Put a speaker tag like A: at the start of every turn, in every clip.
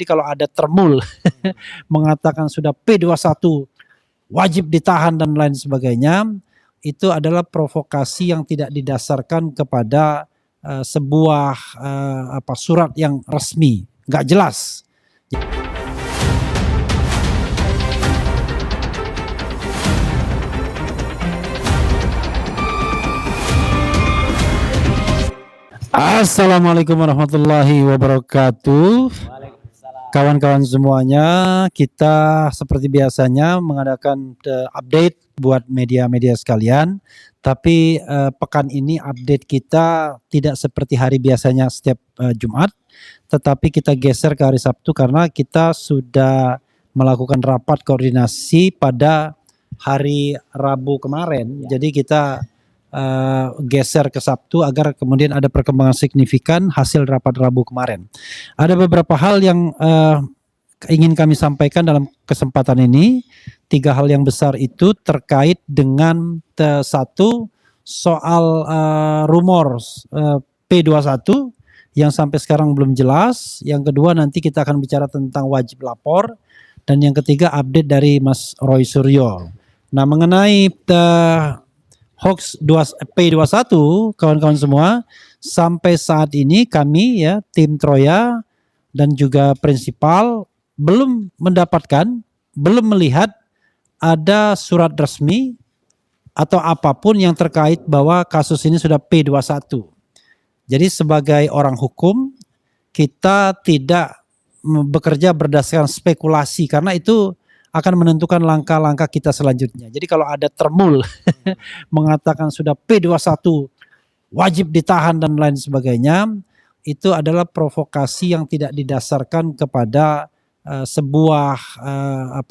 A: Jadi kalau ada termul mengatakan sudah P21 wajib ditahan dan lain sebagainya, itu adalah provokasi yang tidak didasarkan kepada sebuah surat yang resmi, nggak jelas. Assalamualaikum warahmatullahi wabarakatuh. Kawan-kawan semuanya, kita seperti biasanya mengadakan update buat media-media sekalian. Tapi pekan ini update kita tidak seperti hari biasanya setiap Jumat, tetapi kita geser ke hari Sabtu karena kita sudah melakukan rapat koordinasi pada hari Rabu kemarin. Jadi kita geser ke Sabtu agar kemudian ada perkembangan signifikan hasil rapat Rabu kemarin. Ada beberapa hal yang ingin kami sampaikan dalam kesempatan ini. 3 hal yang besar itu terkait dengan satu soal rumor P21 yang sampai sekarang belum jelas. Yang kedua nanti kita akan bicara tentang wajib lapor, dan yang ketiga update dari Mas Roy Suryo. Nah, mengenai hoax P21, kawan-kawan semua, sampai saat ini kami ya tim Troya dan juga prinsipal belum mendapatkan, belum melihat ada surat resmi atau apapun yang terkait bahwa kasus ini sudah P21. Jadi sebagai orang hukum kita tidak bekerja berdasarkan spekulasi karena itu akan menentukan langkah-langkah kita selanjutnya. Jadi kalau ada termul mengatakan sudah P21 wajib ditahan dan lain sebagainya, itu adalah provokasi yang tidak didasarkan kepada sebuah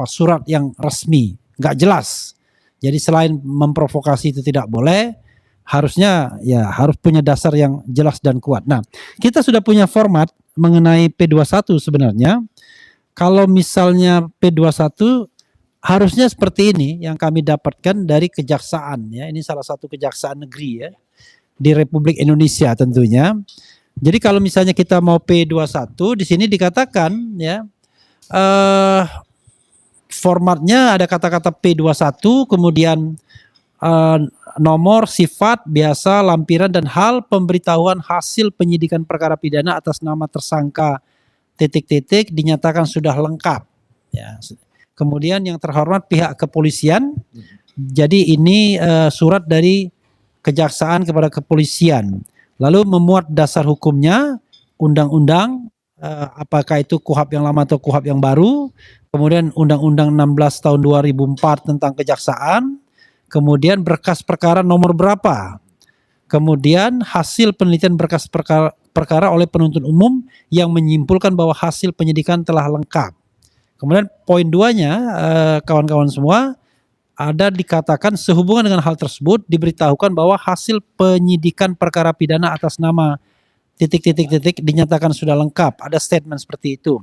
A: surat yang resmi, nggak jelas. Jadi selain memprovokasi itu tidak boleh, harusnya ya harus punya dasar yang jelas dan kuat. Nah, kita sudah punya format mengenai P21 sebenarnya. Kalau misalnya P21 harusnya seperti ini yang kami dapatkan dari kejaksaan ya. Ini salah satu kejaksaan negeri ya di Republik Indonesia tentunya. Jadi kalau misalnya kita mau P21 di sini dikatakan ya formatnya ada kata-kata P21 kemudian nomor, sifat, biasa, lampiran dan hal pemberitahuan hasil penyidikan perkara pidana atas nama tersangka titik-titik dinyatakan sudah lengkap ya. Kemudian yang terhormat pihak kepolisian, jadi ini surat dari kejaksaan kepada kepolisian, lalu memuat dasar hukumnya undang-undang, apakah itu KUHP yang lama atau KUHP yang baru, kemudian Undang-Undang 16 tahun 2004 tentang kejaksaan, kemudian berkas perkara nomor berapa, kemudian hasil penelitian berkas perkara oleh penuntut umum yang menyimpulkan bahwa hasil penyidikan telah lengkap. Kemudian poin 2-nya kawan-kawan semua ada dikatakan sehubungan dengan hal tersebut diberitahukan bahwa hasil penyidikan perkara pidana atas nama titik-titik-titik dinyatakan sudah lengkap. Ada statement seperti itu.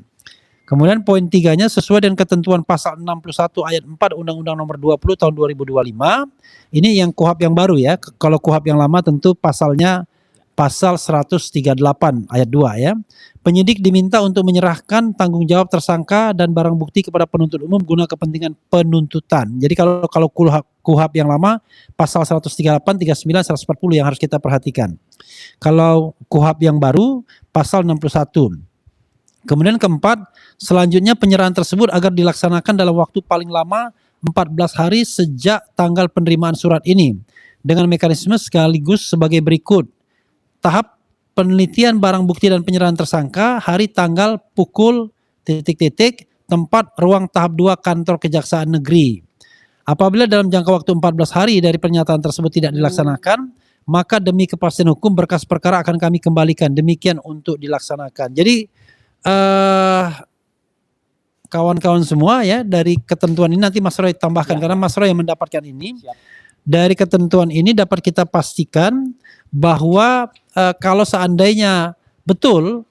A: Kemudian poin 3-nya sesuai dengan ketentuan pasal 61 ayat 4 Undang-Undang nomor 20 tahun 2025. Ini yang KUHP yang baru ya. Kalau KUHP yang lama tentu pasalnya pasal 138 ayat 2 ya. Penyidik diminta untuk menyerahkan tanggung jawab tersangka dan barang bukti kepada penuntut umum guna kepentingan penuntutan. Jadi kalau KUHP yang lama pasal 138, 39, 140 yang harus kita perhatikan. Kalau KUHP yang baru pasal 61. Kemudian keempat, selanjutnya penyerahan tersebut agar dilaksanakan dalam waktu paling lama 14 hari sejak tanggal penerimaan surat ini dengan mekanisme sekaligus sebagai berikut. Tahap penelitian barang bukti dan penyerahan tersangka hari tanggal pukul titik-titik tempat ruang tahap 2 kantor kejaksaan negeri. Apabila dalam jangka waktu 14 hari dari pernyataan tersebut tidak dilaksanakan, maka demi kepastian hukum berkas perkara akan kami kembalikan. Demikian untuk dilaksanakan. Jadi kawan-kawan semua ya, dari ketentuan ini nanti Mas Roy tambahkan karena Mas Roy yang mendapatkan ini. Dari ketentuan ini dapat kita pastikan bahwa kalau seandainya betul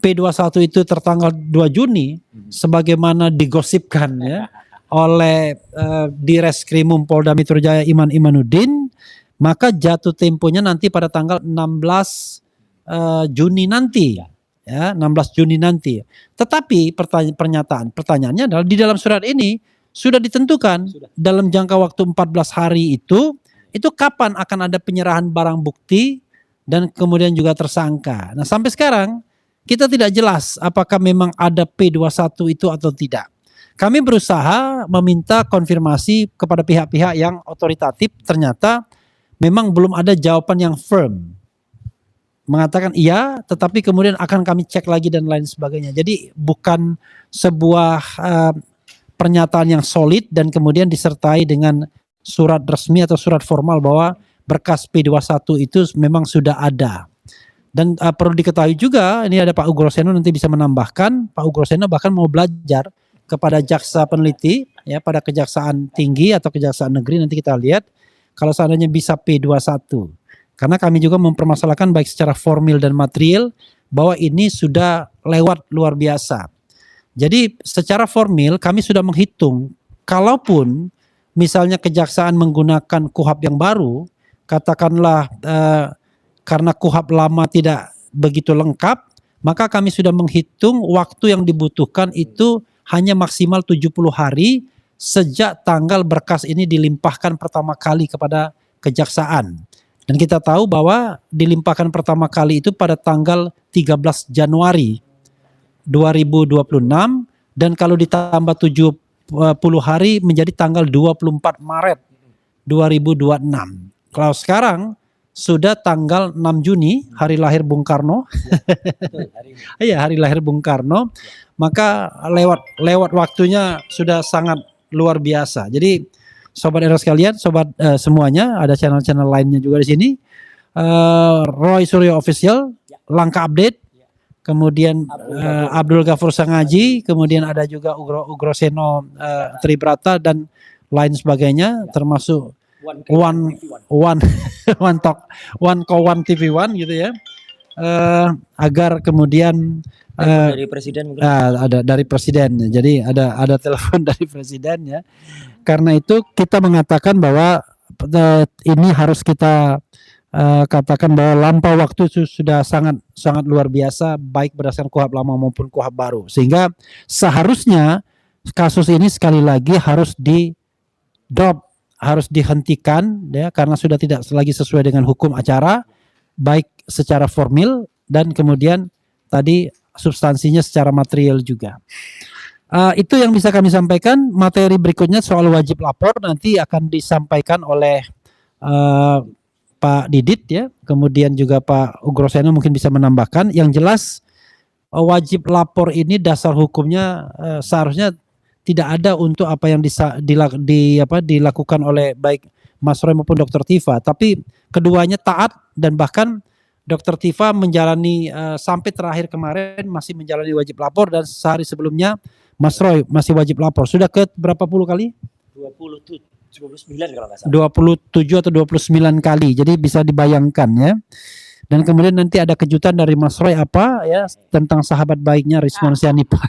A: P21 itu tertanggal 2 Juni sebagaimana digosipkan ya oleh Direskrimum Polda Metro Jaya Iman Imanuddin, maka jatuh temponya nanti pada tanggal 16 Juni nanti ya 16 Juni nanti. Tetapi pertanyaannya adalah di dalam surat ini sudah ditentukan dalam jangka waktu 14 hari itu kapan akan ada penyerahan barang bukti dan kemudian juga tersangka. Nah, sampai sekarang kita tidak jelas apakah memang ada P21 itu atau tidak. Kami berusaha meminta konfirmasi kepada pihak-pihak yang otoritatif, ternyata memang belum ada jawaban yang firm. Mengatakan iya, tetapi kemudian akan kami cek lagi dan lain sebagainya. Jadi bukan sebuah pernyataan yang solid dan kemudian disertai dengan surat resmi atau surat formal bahwa berkas P21 itu memang sudah ada. Dan perlu diketahui juga, ini ada Pak Ugroseno nanti bisa menambahkan, Pak Ugroseno bahkan mau belajar kepada jaksa peneliti, ya pada kejaksaan tinggi atau kejaksaan negeri, nanti kita lihat kalau seandainya bisa P21. Karena kami juga mempermasalahkan baik secara formil dan material bahwa ini sudah lewat luar biasa. Jadi secara formil kami sudah menghitung, kalaupun misalnya kejaksaan menggunakan KUHP yang baru, katakanlah karena KUHP lama tidak begitu lengkap, maka kami sudah menghitung waktu yang dibutuhkan itu hanya maksimal 70 hari sejak tanggal berkas ini dilimpahkan pertama kali kepada kejaksaan. Dan kita tahu bahwa dilimpahkan pertama kali itu pada tanggal 13 Januari 2026 dan kalau ditambah 70 hari menjadi tanggal 24 Maret 2026. Kalau sekarang sudah tanggal 6 Juni, hari lahir Bung Karno. Iya, hari lahir Bung Karno. Maka lewat waktunya sudah sangat luar biasa. Jadi sobat era sekalian, sobat semuanya, ada channel-channel lainnya juga di sini. Roy Suryo Official, Langkah Update, kemudian Abdul Ghafur Sangaji, kemudian ada juga Ugroseno Tribrata dan lain sebagainya, termasuk One TV One gitu ya, agar kemudian
B: dari presiden mungkin.
A: ada dari presiden, jadi ada telepon dari presiden ya. Karena itu kita mengatakan bahwa ini harus kita katakan bahwa lampau waktu sudah sangat luar biasa, baik berdasarkan KUHP lama maupun KUHP baru, sehingga seharusnya kasus ini sekali lagi harus di-drop, harus dihentikan ya, karena sudah tidak lagi sesuai dengan hukum acara, baik secara formil dan kemudian tadi substansinya secara material juga. Itu yang bisa kami sampaikan. Materi berikutnya soal wajib lapor nanti akan disampaikan oleh Pak Didit ya, kemudian juga Pak Ugroseno mungkin bisa menambahkan. Yang jelas wajib lapor ini dasar hukumnya seharusnya tidak ada untuk apa yang dilakukan oleh baik Mas Roy maupun Dr. Tifa, tapi keduanya taat dan bahkan Dr. Tifa menjalani sampai terakhir kemarin masih menjalani wajib lapor dan sehari sebelumnya Mas Roy masih wajib lapor. Sudah ke berapa puluh kali?
B: 29 kalau nggak salah.
A: 27 atau 29 kali. Jadi bisa dibayangkan ya. Dan kemudian nanti ada kejutan dari Mas Roy apa ya tentang sahabat baiknya Rizwan Sianipar.